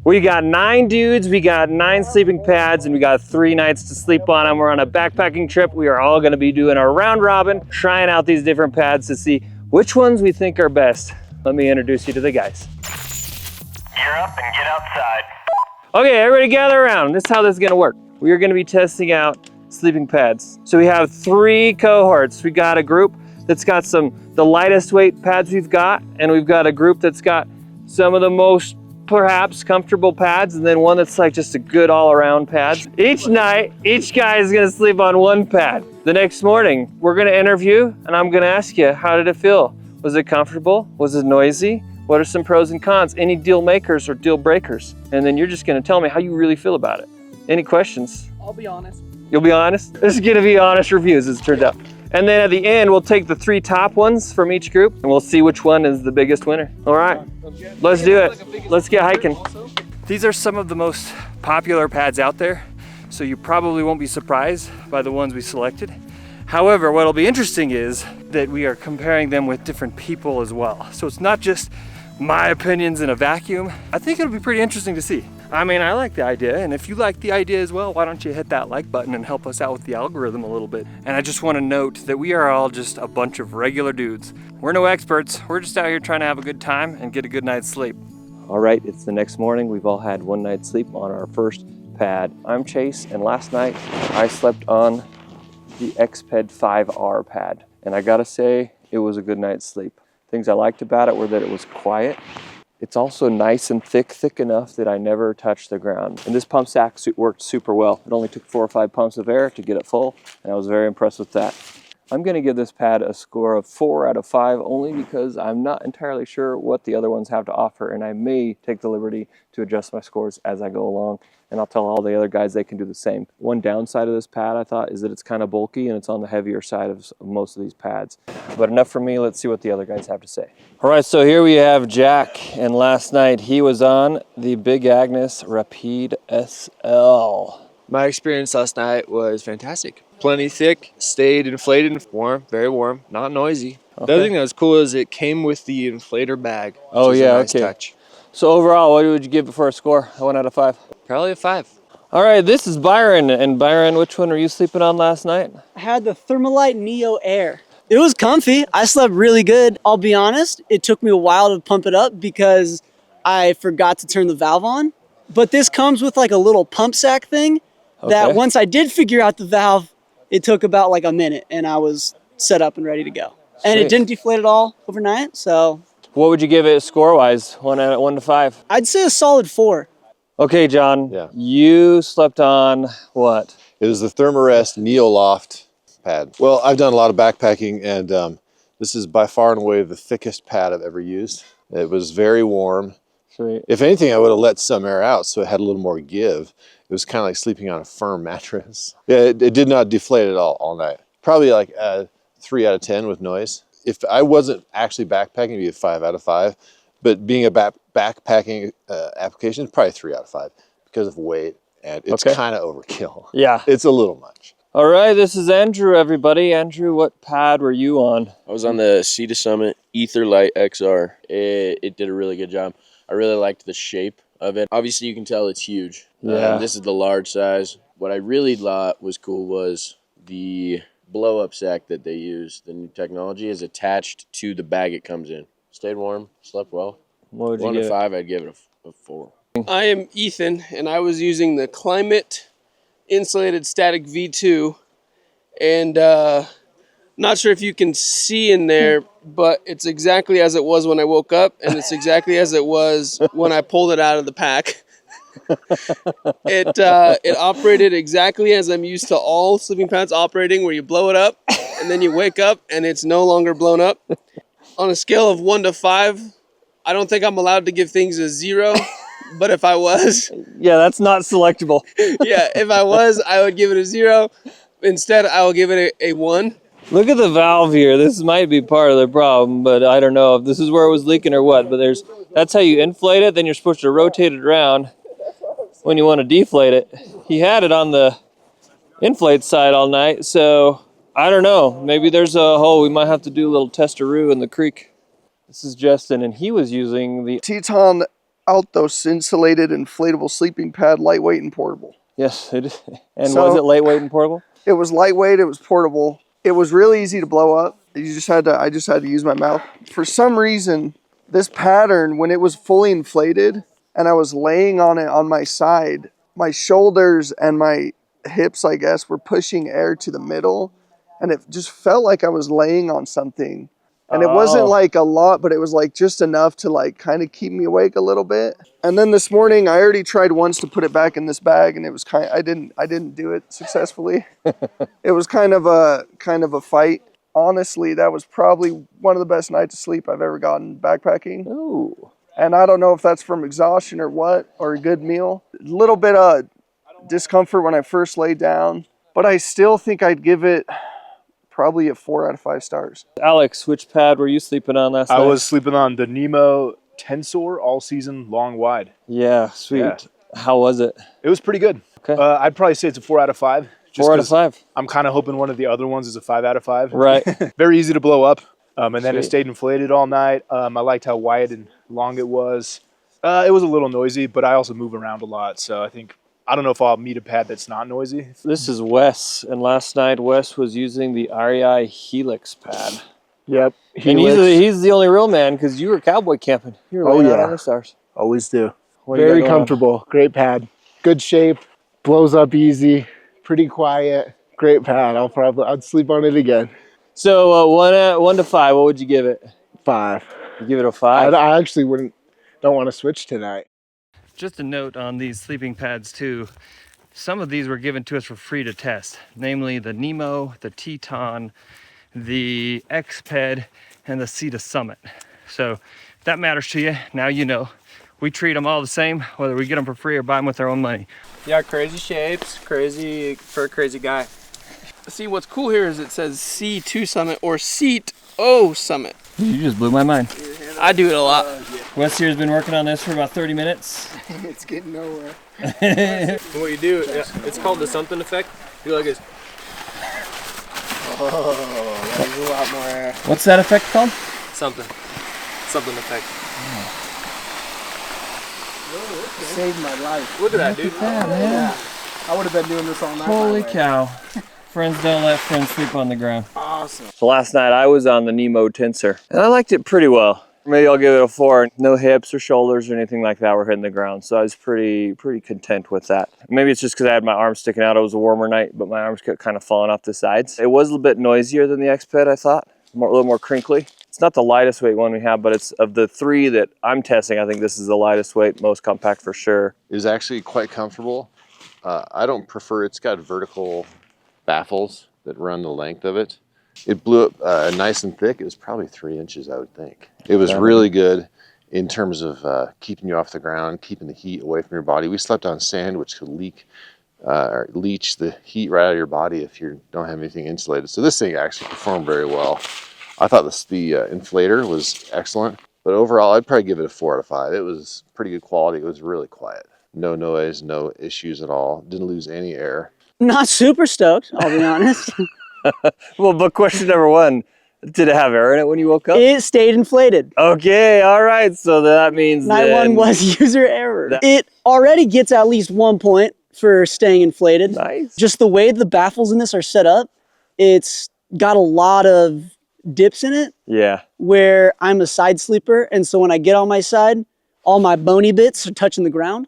We got 9 dudes, we got 9 sleeping pads, and we got 3 nights to sleep on them. We're on a backpacking trip. We are all gonna be doing our round robin, trying out these different pads to see which ones we think are best. Let me introduce you to the guys. Gear up and get outside. Okay, everybody gather around. This is how this is gonna work. We are gonna be testing out sleeping pads. So we have 3 cohorts. We got a group that's got the lightest weight pads we've got, and we've got a group that's got some of the most perhaps comfortable pads, and then one that's like just a good all-around pads. Each night, each guy is gonna sleep on 1 pad. The next morning, we're gonna interview, and I'm gonna ask you, how did it feel? Was it comfortable? Was it noisy? What are some pros and cons? Any deal makers or deal breakers? And then you're just gonna tell me how you really feel about it. Any questions? I'll be honest. You'll be honest? This is gonna be honest reviews, as it turns out. And then at the end, we'll take the 3 top ones from each group, and we'll see which one is the biggest winner. All right, let's do it. Let's get hiking. These are some of the most popular pads out there, so you probably won't be surprised by the ones we selected. However, what'll be interesting is that we are comparing them with different people as well. So it's not just my opinions in a vacuum. I think it'll be pretty interesting to see. I mean, I like the idea, and if you like the idea as well, why don't you hit that like button and help us out with the algorithm a little bit. And I just want to note that we are all just a bunch of regular dudes. We're no experts. We're just out here trying to have a good time and get a good night's sleep. All right, it's the next morning. We've all had 1 night's sleep on our first pad. I'm Chase, and last night I slept on the Xped 5R pad. And I gotta say, it was a good night's sleep. Things I liked about it were that it was quiet. It's also nice and thick enough that I never touched the ground. And this pump sack worked super well. It only took 4 or 5 pumps of air to get it full, and I was very impressed with that. I'm gonna give this pad a score of 4 out of 5 only because I'm not entirely sure what the other ones have to offer, and I may take the liberty to adjust my scores as I go along, and I'll tell all the other guys they can do the same. One downside of this pad, I thought, is that it's kind of bulky and it's on the heavier side of most of these pads. But enough for me, let's see what the other guys have to say. All right, so here we have Jack, and last night he was on the Big Agnes Rapide SL. My experience last night was fantastic. Plenty thick, stayed inflated, warm, very warm, not noisy. Okay. The other thing that was cool is it came with the inflator bag. Oh yeah, a nice okay. touch. So overall, what would you give it for a score? 1 out of 5? Probably a 5. All right, this is Byron. And Byron, which one were you sleeping on last night? I had the Thermalite Neo Air. It was comfy. I slept really good. I'll be honest, it took me a while to pump it up because I forgot to turn the valve on. But this comes with like a little pump sack thing that once I did figure out the valve, it took about like a minute and I was set up and ready to go. Sweet. And it didn't deflate at all overnight, so. What would you give it score-wise, 1 to 5? I'd say a solid 4. Okay, John, Yeah. you slept on what? It was the Thermarest Neoloft pad. Well, I've done a lot of backpacking, and this is by far and away the thickest pad I've ever used. It was very warm. Sweet. If anything, I would have let some air out so it had a little more give. It was kind of like sleeping on a firm mattress. Yeah, it did not deflate at all night. Probably like a 3 out of 10 with noise. If I wasn't actually backpacking, it'd be a 5 out of 5. But being a backpacking application, probably 3 out of 5 because of weight, and it's kind of overkill. Yeah. It's a little much. All right, this is Andrew, everybody. Andrew, what pad were you on? I was on the Sea to Summit Etherlite XR. It did a really good job. I really liked the shape of it. Obviously, you can tell it's huge. Yeah. This is the large size. What I really thought was cool was the blow-up sack that they use. The new technology is attached to the bag it comes in. Stayed warm, slept well. What would you 1 give to it? 5, I'd give it a 4. I am Ethan, and I was using the Climate Insulated Static V2, and not sure if you can see in there, but it's exactly as it was when I woke up, and it's exactly as it was when I pulled it out of the pack. It operated exactly as I'm used to all sleeping pads operating, where you blow it up, and then you wake up, and it's no longer blown up. On a scale of 1 to 5, I don't think I'm allowed to give things a 0, but if I was... Yeah, that's not selectable. Yeah, if I was, I would give it a 0. Instead, I will give it a 1. Look at the valve here. This might be part of the problem, but I don't know if this is where it was leaking or what. But that's how you inflate it. Then you're supposed to rotate it around when you want to deflate it. He had it on the inflate side all night, so I don't know. Maybe there's a hole. We might have to do a little testaroo in the creek. This is Justin, and he was using the Teton Altos insulated inflatable sleeping pad, lightweight and portable. Yes, it is. And So- was it lightweight and portable? It was lightweight, it was portable. It was really easy to blow up. I just had to use my mouth. For some reason, this pattern, when it was fully inflated and I was laying on it on my side, my shoulders and my hips, I guess, were pushing air to the middle, and it just felt like I was laying on something. And it wasn't like a lot, but it was like just enough to like kind of keep me awake a little bit. And then this morning, I already tried once to put it back in this bag, and it was I didn't do it successfully. It was kind of a fight. Honestly, that was probably one of the best nights of sleep I've ever gotten backpacking. Ooh. And I don't know if that's from exhaustion or what, or a good meal. A little bit of discomfort when I first laid down, but I still think I'd give it probably a 4 out of 5 stars. Alex, which pad were you sleeping on last night? I was sleeping on the Nemo Tensor all season long wide. Yeah, sweet. Yeah. How was it? It was pretty good. Okay. I'd probably say it's a 4 out of 5. 4 out of 5. I'm kind of hoping one of the other ones is a 5 out of 5. Right. Very easy to blow up. And then it Sweet. stayed inflated all night. I liked how wide and long it was. It was a little noisy, but I also move around a lot. So I don't know if I'll meet a pad that's not noisy. This is Wes, and last night Wes was using the REI Helix pad. Yep. And he's the only real man because you were cowboy camping. You were laying out on the stars. Always do. What do you got Very going on? comfortable. Great pad. Good shape. Blows up easy. Pretty quiet. Great pad. I'd sleep on it again. So 1 to 5, what would you give it? 5. You give it a 5? I actually don't want to switch tonight. Just a note on these sleeping pads too. Some of these were given to us for free to test, namely the Nemo, the Teton, the X-Ped, and the Sea to Summit. So if that matters to you, now you know. We treat them all the same, whether we get them for free or buy them with our own money. Yeah, crazy shapes, crazy for a crazy guy. See, what's cool here is it says C2 Summit or Seat O Summit. You just blew my mind. I do it a lot. Wes here's been working on this for about 30 minutes. It's getting nowhere. What you do, it's called the something effect. You go like this. Oh, that was a lot more air. What's that effect called? Something effect. Saved my life. Look at that, dude. Yeah, man. I would have been doing this all night. Holy cow. Friends don't let friends sleep on the ground. Awesome. So last night I was on the Nemo Tensor, and I liked it pretty well. Maybe I'll give it a 4. No hips or shoulders or anything like that were hitting the ground, so I was pretty content with that. Maybe it's just because I had my arms sticking out. It was a warmer night, but my arms kept kind of falling off the sides. It was a little bit noisier than the X-Ped, I thought. A little more crinkly. It's not the lightest weight one we have, but it's of the 3 that I'm testing, I think this is the lightest weight, most compact for sure. It was actually quite comfortable. I don't prefer, it's got vertical baffles that run the length of it. It blew up nice and thick. It was probably 3 inches, I would think. It was really good in terms of keeping you off the ground, keeping the heat away from your body. We slept on sand, which could or leach the heat right out of your body if you don't have anything insulated. So this thing actually performed very well. I thought the inflator was excellent, but overall I'd probably give it a 4 out of 5. It was pretty good quality. It was really quiet. No noise, no issues at all. Didn't lose any air. Not super stoked, I'll be honest. Well, but question number 1, did it have air in it when you woke up? It stayed inflated. Okay, all right, so that means Night then... 1 was user error. It already gets at least 1 point for staying inflated. Nice. Just the way the baffles in this are set up, it's got a lot of dips in it. Yeah. Where I'm a side sleeper, and so when I get on my side, all my bony bits are touching the ground,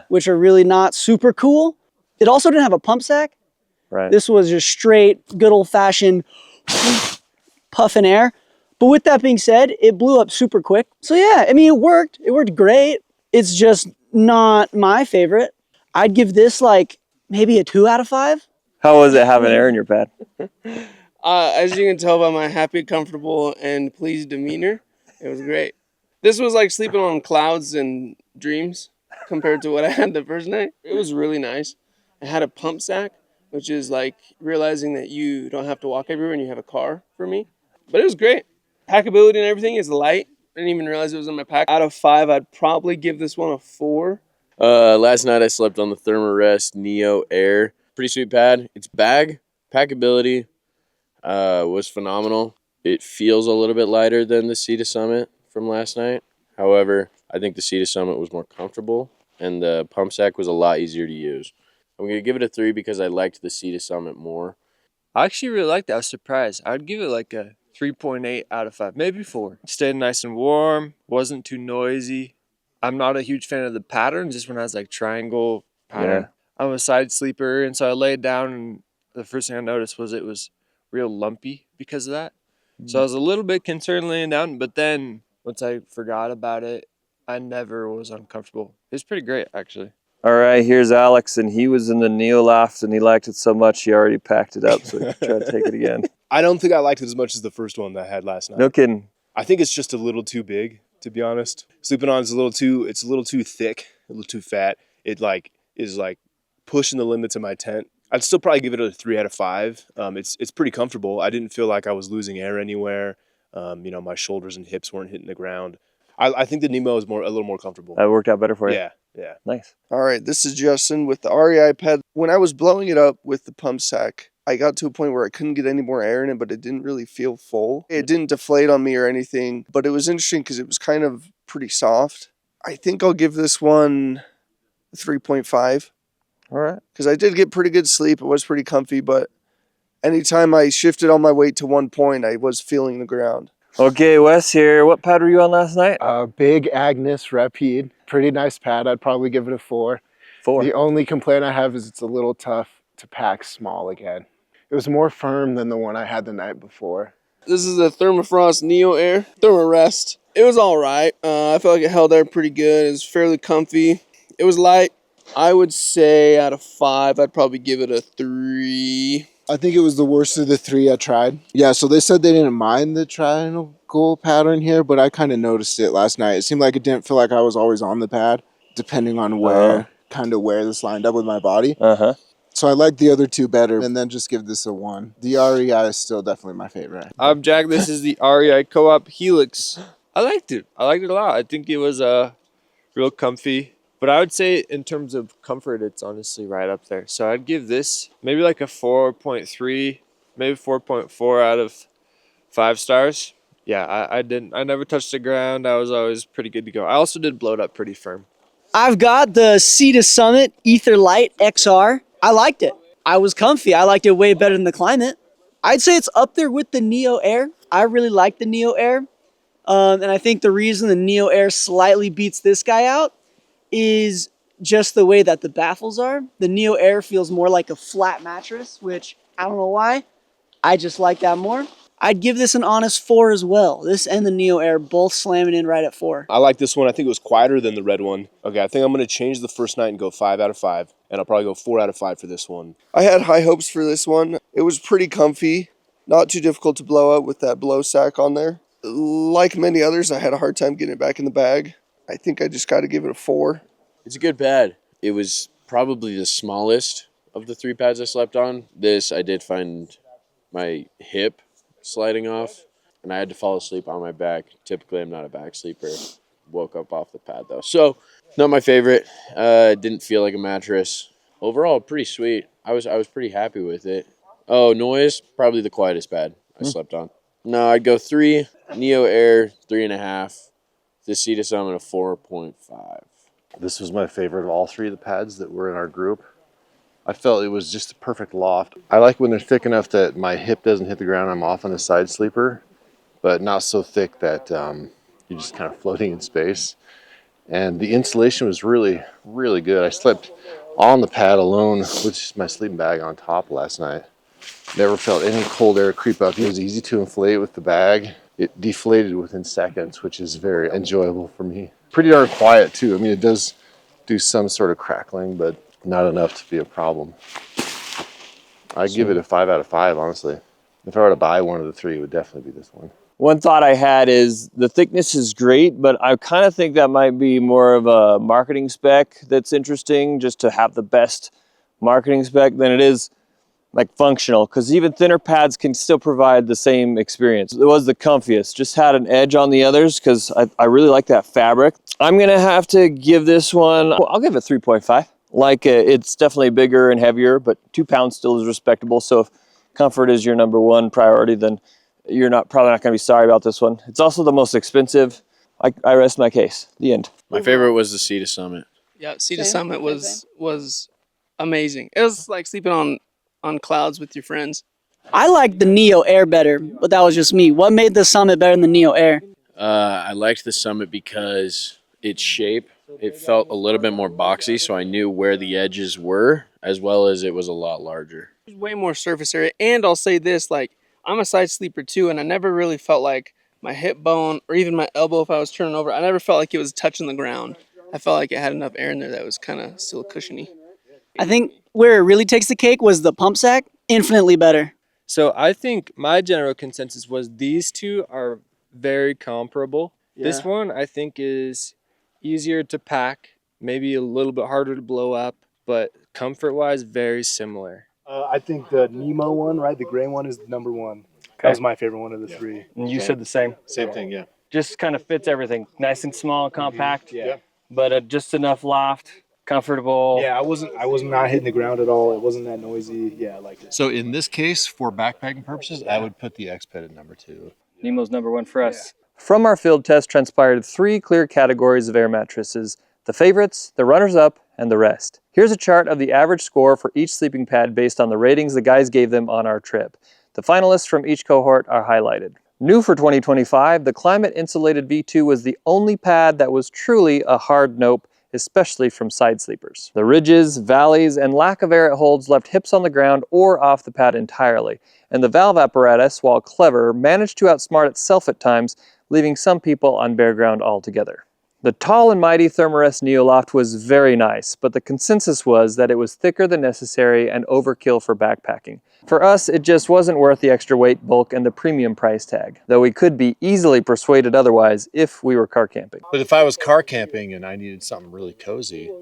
which are really not super cool. It also didn't have a pump sack. Right. This was just straight, good old-fashioned puffing air. But with that being said, it blew up super quick. So yeah, I mean, it worked. It worked great. It's just not my favorite. I'd give this like maybe a 2 out of 5. How was it having air in your pad? As you can tell by my happy, comfortable, and pleased demeanor, it was great. This was like sleeping on clouds and dreams compared to what I had the first night. It was really nice. I had a pump sack, which is like realizing that you don't have to walk everywhere and you have a car for me. But it was great. Packability and everything is light. I didn't even realize it was in my pack. Out of 5, I'd probably give this one a 4. Last night I slept on the Thermarest Neo Air. Pretty sweet pad. Its packability was phenomenal. It feels a little bit lighter than the Sea to Summit from last night. However, I think the Sea to Summit was more comfortable, and the pump sack was a lot easier to use. I'm going to give it a 3 because I liked the Sea to Summit more. I actually really liked it. I was surprised. I'd give it like a 3.8 out of 5, maybe 4. Stayed nice and warm, wasn't too noisy. I'm not a huge fan of the pattern, just when I was like triangle pattern. Yeah. I'm a side sleeper, and so I laid down, and the first thing I noticed was it was real lumpy because of that. So I was a little bit concerned laying down, but then once I forgot about it, I never was uncomfortable. It was pretty great, actually. All right, here's Alex, and he was in the Neo Loft, and he liked it so much he already packed it up, so he could try to take it again. I don't think I liked it as much as the first one that I had last night. No kidding. I think it's just a little too big, to be honest. Sleeping on is a little too thick, a little too fat. It is pushing the limits of my tent. I'd still probably give it a 3 out of 5. It's pretty comfortable. I didn't feel like I was losing air anywhere. My shoulders and hips weren't hitting the ground. I think the Nemo is a little more comfortable. That worked out better for you. Yeah. Nice. All right, this is Justin with the REI pad. When I was blowing it up with the pump sack, I got to a point where I couldn't get any more air in it, but it didn't really feel full. It didn't deflate on me or anything, but it was interesting because it was kind of pretty soft. I think I'll give this one 3.5. All right. Because I did get pretty good sleep. It was pretty comfy, but anytime I shifted all my weight to one point, I was feeling the ground. Okay, Wes here. What pad were you on last night? Big Agnes Rapide. Pretty nice pad. I'd probably give it a 4. 4. The only complaint I have is it's a little tough to pack small again. It was more firm than the one I had the night before. This is a Thermofrost Neo Air Thermarest. It was all right. I felt like it held air pretty good. It was fairly comfy. It was light. I would say out of 5, I'd probably give it a 3. I think it was the worst of the 3 I tried. Yeah, so they said they didn't mind the triangle pattern here, but I kind of noticed it last night. It seemed like it didn't feel like I was always on the pad, depending on where this lined up with my body. Uh-huh. So I like the other 2 better, and then just give this a 1. The REI is still definitely my favorite. I'm Jack. This is the REI Co-op Helix. I liked it. I liked it a lot. I think it was real comfy. But I would say in terms of comfort, it's honestly right up there. So I'd give this maybe like a 4.3, maybe 4.4 out of 5 stars. Yeah, I never touched the ground. I was always pretty good to go. I also did blow it up pretty firm. I've got the Sea to Summit Ether Light XR. I liked it. I was comfy. I liked it way better than the Climate. I'd say it's up there with the Neo Air. I really like the Neo Air. And I think the reason the Neo Air slightly beats this guy out is just the way that the baffles are. The Neo Air feels more like a flat mattress, which I don't know why. I just like that more. I'd give this an honest 4 as well. This and the Neo Air both slamming in right at 4. I like this one. I think it was quieter than the red one. Okay, I think I'm going to change the first night and go 5 out of 5. And I'll probably go 4 out of 5 for this one. I had high hopes for this one. It was pretty comfy, not too difficult to blow up with that blow sack on there. Like many others, I had a hard time getting it back in the bag. I think I just got to give it a 4. It's a good pad. It was probably the smallest of the 3 pads I slept on. This, I did find my hip sliding off, and I had to fall asleep on my back. Typically, I'm not a back sleeper. Woke up off the pad, though. So, not my favorite. Didn't feel like a mattress. Overall, pretty sweet. I was pretty happy with it. Oh, noise, probably the quietest pad I slept on. No, I'd go 3. Neo Air, 3.5. The Sea to Summit, a 4.5. This was my favorite of all 3 of the pads that were in our group. I felt it was just a perfect loft. I like when they're thick enough that my hip doesn't hit the ground. I'm off on a side sleeper, but not so thick that you're just kind of floating in space. And the insulation was really, really good. I slept on the pad alone with just my sleeping bag on top last night. Never felt any cold air creep up. It was easy to inflate with the bag. It deflated within seconds, which is very enjoyable for me. Pretty darn quiet too. I mean, it does do some sort of crackling, but not enough to be a problem. I'd give it a 5 out of 5, honestly. If I were to buy one of the 3, it would definitely be this one. One thought I had is the thickness is great, but I kind of think that might be more of a marketing spec that's interesting, just to have the best marketing spec than it is like functional, because even thinner pads can still provide the same experience. It was the comfiest, just had an edge on the others because I really like that fabric. I'm gonna have to give this one, I'll give it 3.5. Like it's definitely bigger and heavier, but 2 pounds still is respectable. So if comfort is your number 1 priority, then you're probably not gonna be sorry about this one. It's also the most expensive. I rest my case, the end. My favorite was the Sea to Summit. Yeah, Sea to Same, Summit same, was amazing. It was like sleeping on clouds with your friends. I like the Neo Air better, but that was just me. What made the Summit better than the Neo Air? I liked the Summit because its shape, it felt a little bit more boxy, so I knew where the edges were, as well as it was a lot larger. There's way more surface area, and I'll say this: like I'm a side sleeper too, and I never really felt like my hip bone or even my elbow, if I was turning over, I never felt like it was touching the ground. I felt like it had enough air in there that was kind of still cushiony. I think where it really takes the cake was the pump sack. Infinitely better. So I think my general consensus was these two are very comparable. This one I think is easier to pack, maybe a little bit harder to blow up, but comfort-wise, very similar. I think the Nemo one, right? The gray one is number one. That was my favorite one of the three. And you said the same. Same thing, yeah. Just kind of fits everything. Nice and small, compact. Yeah. But just enough loft, comfortable. Yeah, I was not hitting the ground at all. It wasn't that noisy. Yeah, I liked it. So in this case, for backpacking purposes, I would put the X-Ped at number 2. Nemo's number 1 for us. From our field test transpired 3 clear categories of air mattresses: the favorites, the runners-up, and the rest. Here's a chart of the average score for each sleeping pad based on the ratings the guys gave them on our trip. The finalists from each cohort are highlighted. New for 2025, the Climate Insulated V2 was the only pad that was truly a hard nope, especially from side sleepers. The ridges, valleys, and lack of air it holds left hips on the ground or off the pad entirely, and the valve apparatus, while clever, managed to outsmart itself at times, leaving some people on bare ground altogether. The tall and mighty Thermarest Neoloft was very nice, but the consensus was that it was thicker than necessary and overkill for backpacking. For us, it just wasn't worth the extra weight, bulk, and the premium price tag, though we could be easily persuaded otherwise if we were car camping. But if I was car camping and I needed something really cozy,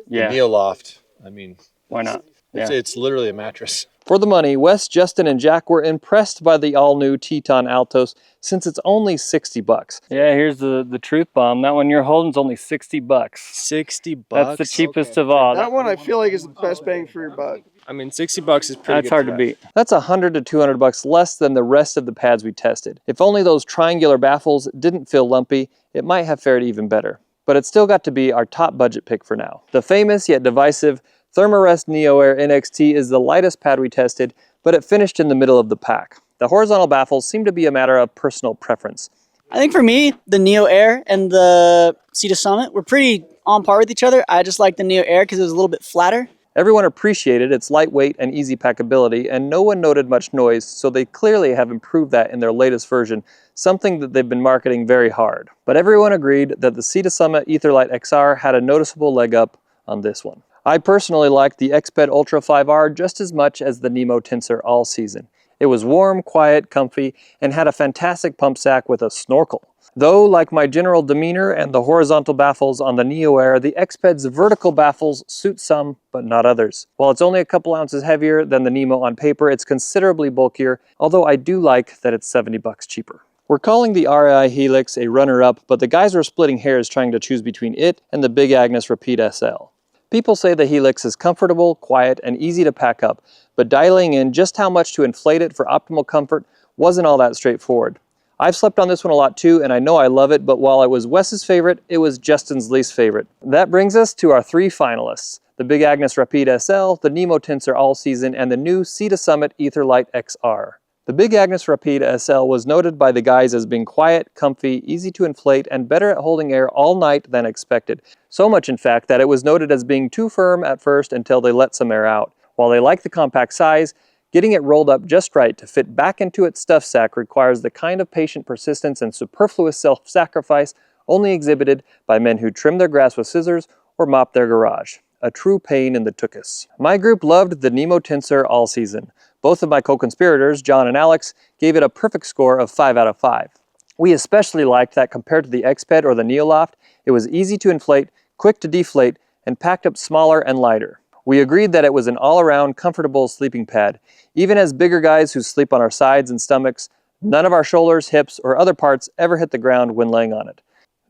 the Neoloft, I mean, Why not? it's literally a mattress. For the money, Wes, Justin, and Jack were impressed by the all-new Teton Altos since it's only $60. Yeah, here's the truth bomb. That one you're holding is only $60. $60? That's the cheapest of all. That one I feel like is the best bang for your buck. I mean, $60 is pretty That's hard to beat. That's $100 to $200 less than the rest of the pads we tested. If only those triangular baffles didn't feel lumpy, it might have fared even better. But it still got to be our top budget pick for now. The famous yet divisive Thermarest Neo Air NXT is the lightest pad we tested, but it finished in the middle of the pack. The horizontal baffles seem to be a matter of personal preference. I think for me, the Neo Air and the Sea to Summit were pretty on par with each other. I just like the Neo Air because it was a little bit flatter. Everyone appreciated its lightweight and easy packability, and no one noted much noise, so they clearly have improved that in their latest version, something that they've been marketing very hard. But everyone agreed that the Sea to Summit Etherlite XR had a noticeable leg up on this one. I personally liked the X-Ped Ultra 5R just as much as the Nemo Tensor all season. It was warm, quiet, comfy, and had a fantastic pump sack with a snorkel. Though, like my general demeanor and the horizontal baffles on the Neo Air, the X-Ped's vertical baffles suit some, but not others. While it's only a couple ounces heavier than the Nemo on paper, it's considerably bulkier, although I do like that it's $70 cheaper. We're calling the REI Helix a runner-up, but the guys were splitting hairs trying to choose between it and the Big Agnes Rapide SL. People say the Helix is comfortable, quiet, and easy to pack up, but dialing in just how much to inflate it for optimal comfort wasn't all that straightforward. I've slept on this one a lot too, and I know I love it, but while it was Wes's favorite, it was Justin's least favorite. That brings us to our 3 finalists: the Big Agnes Rapide SL, the Nemo Tensor All Season, and the new Sea to Summit Etherlite XR. The Big Agnes Rapide SL was noted by the guys as being quiet, comfy, easy to inflate, and better at holding air all night than expected. So much, in fact, that it was noted as being too firm at first until they let some air out. While they like the compact size, getting it rolled up just right to fit back into its stuff sack requires the kind of patient persistence and superfluous self-sacrifice only exhibited by men who trim their grass with scissors or mop their garage. A true pain in the tuchus. My group loved the Nemo Tensor all season. Both of my co-conspirators, John and Alex, gave it a perfect score of 5 out of 5. We especially liked that compared to the X-Ped or the Neoloft, it was easy to inflate, quick to deflate, and packed up smaller and lighter. We agreed that it was an all-around comfortable sleeping pad. Even as bigger guys who sleep on our sides and stomachs, none of our shoulders, hips, or other parts ever hit the ground when laying on it.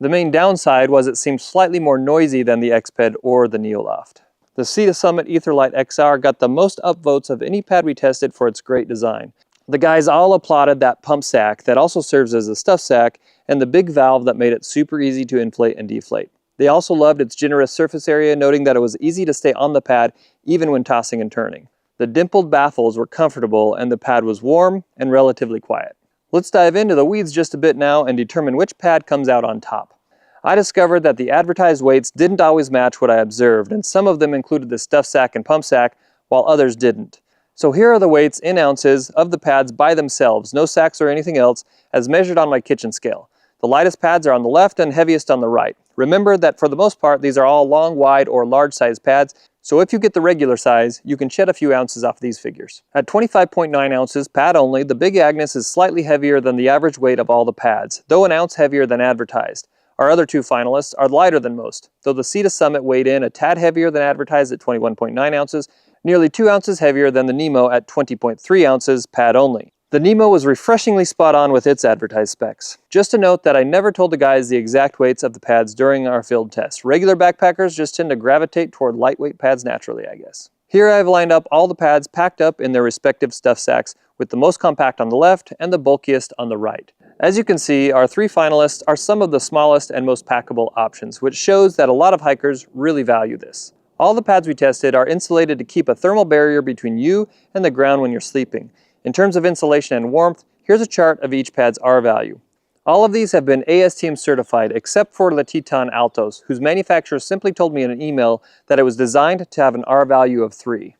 The main downside was it seemed slightly more noisy than the X-Ped or the Neoloft. The Sea to Summit Etherlite XR got the most upvotes of any pad we tested for its great design. The guys all applauded that pump sack that also serves as a stuff sack and the big valve that made it super easy to inflate and deflate. They also loved its generous surface area, noting that it was easy to stay on the pad even when tossing and turning. The dimpled baffles were comfortable and the pad was warm and relatively quiet. Let's dive into the weeds just a bit now and determine which pad comes out on top. I discovered that the advertised weights didn't always match what I observed, and some of them included the stuff sack and pump sack, while others didn't. So here are the weights in ounces of the pads by themselves, no sacks or anything else, as measured on my kitchen scale. The lightest pads are on the left and heaviest on the right. Remember that for the most part, these are all long, wide, or large size pads, so if you get the regular size, you can shed a few ounces off these figures. At 25.9 ounces, pad only, the Big Agnes is slightly heavier than the average weight of all the pads, though an ounce heavier than advertised. Our other two finalists are lighter than most, though the Sea to Summit weighed in a tad heavier than advertised at 21.9 ounces, nearly 2 ounces heavier than the Nemo at 20.3 ounces, pad only. The Nemo was refreshingly spot on with its advertised specs. Just a note that I never told the guys the exact weights of the pads during our field test. Regular backpackers just tend to gravitate toward lightweight pads naturally, I guess. Here I've lined up all the pads packed up in their respective stuff sacks, with the most compact on the left and the bulkiest on the right. As you can see, our three finalists are some of the smallest and most packable options, which shows that a lot of hikers really value this. All the pads we tested are insulated to keep a thermal barrier between you and the ground when you're sleeping. In terms of insulation and warmth, here's a chart of each pad's R value. All of these have been ASTM certified except for the Teton Altos, whose manufacturer simply told me in an email that it was designed to have an R value of 3.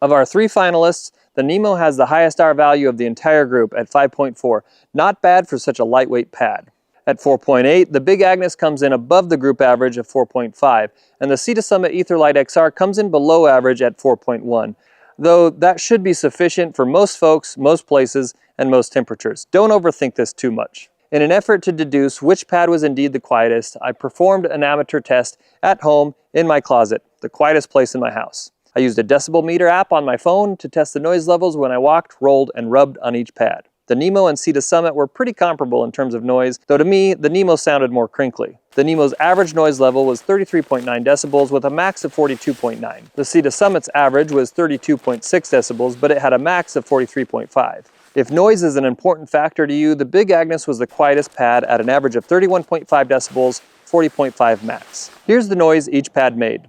Of our three finalists, the Nemo has the highest R value of the entire group at 5.4, not bad for such a lightweight pad. At 4.8, the Big Agnes comes in above the group average of 4.5, and the Sea to Summit Etherlite XR comes in below average at 4.1. Though that should be sufficient for most folks, most places, and most temperatures. Don't overthink this too much. In an effort to deduce which pad was indeed the quietest, I performed an amateur test at home in my closet, the quietest place in my house. I used a decibel meter app on my phone to test the noise levels when I walked, rolled, and rubbed on each pad. The Nemo and Sea to Summit were pretty comparable in terms of noise, though to me, the Nemo sounded more crinkly. The Nemo's average noise level was 33.9 decibels with a max of 42.9. The Sea to Summit's average was 32.6 decibels, but it had a max of 43.5. If noise is an important factor to you, the Big Agnes was the quietest pad at an average of 31.5 decibels, 40.5 max. Here's the noise each pad made.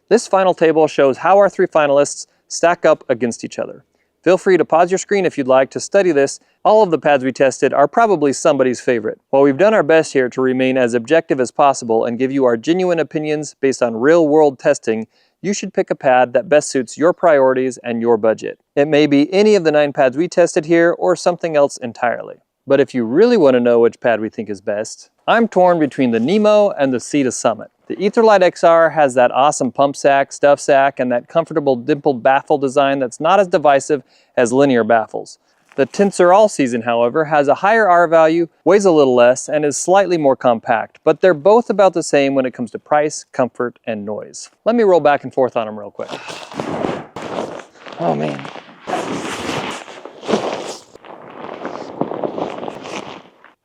This final table shows how our three finalists stack up against each other. Feel free to pause your screen if you'd like to study this. All of the pads we tested are probably somebody's favorite. While we've done our best here to remain as objective as possible and give you our genuine opinions based on real-world testing, you should pick a pad that best suits your priorities and your budget. It may be any of the 9 pads we tested here or something else entirely. But if you really want to know which pad we think is best, I'm torn between the Nemo and the Sea to Summit. The Etherlite XR has that awesome pump sack, stuff sack, and that comfortable dimpled baffle design that's not as divisive as linear baffles. The Tensor All Season, however, has a higher R value, weighs a little less, and is slightly more compact, but they're both about the same when it comes to price, comfort, and noise. Let me roll back and forth on them real quick. Oh man.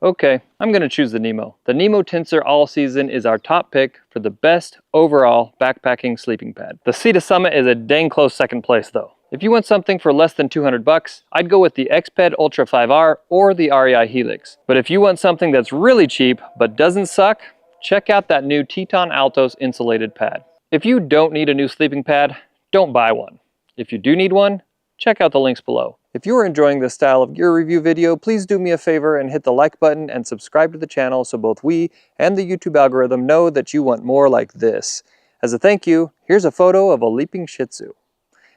Okay, I'm gonna choose the Nemo. The Nemo Tensor All Season is our top pick for the best overall backpacking sleeping pad. The Sea to Summit is a dang close second place though. If you want something for less than 200 bucks, I'd go with the Xped Ultra 5R or the REI Helix. But if you want something that's really cheap but doesn't suck, check out that new Teton Altos insulated pad. If you don't need a new sleeping pad, don't buy one. If you do need one, check out the links below. If you're enjoying this style of gear review video, please do me a favor and hit the like button and subscribe to the channel so both we and the YouTube algorithm know that you want more like this. As a thank you, here's a photo of a leaping Shih Tzu.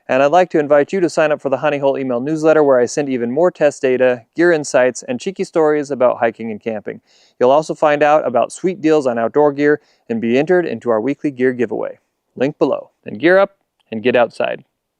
And I'd like to invite you to sign up for the Honey Hole email newsletter where I send even more test data, gear insights, and cheeky stories about hiking and camping. You'll also find out about sweet deals on outdoor gear and be entered into our weekly gear giveaway. Link below. Then gear up and get outside.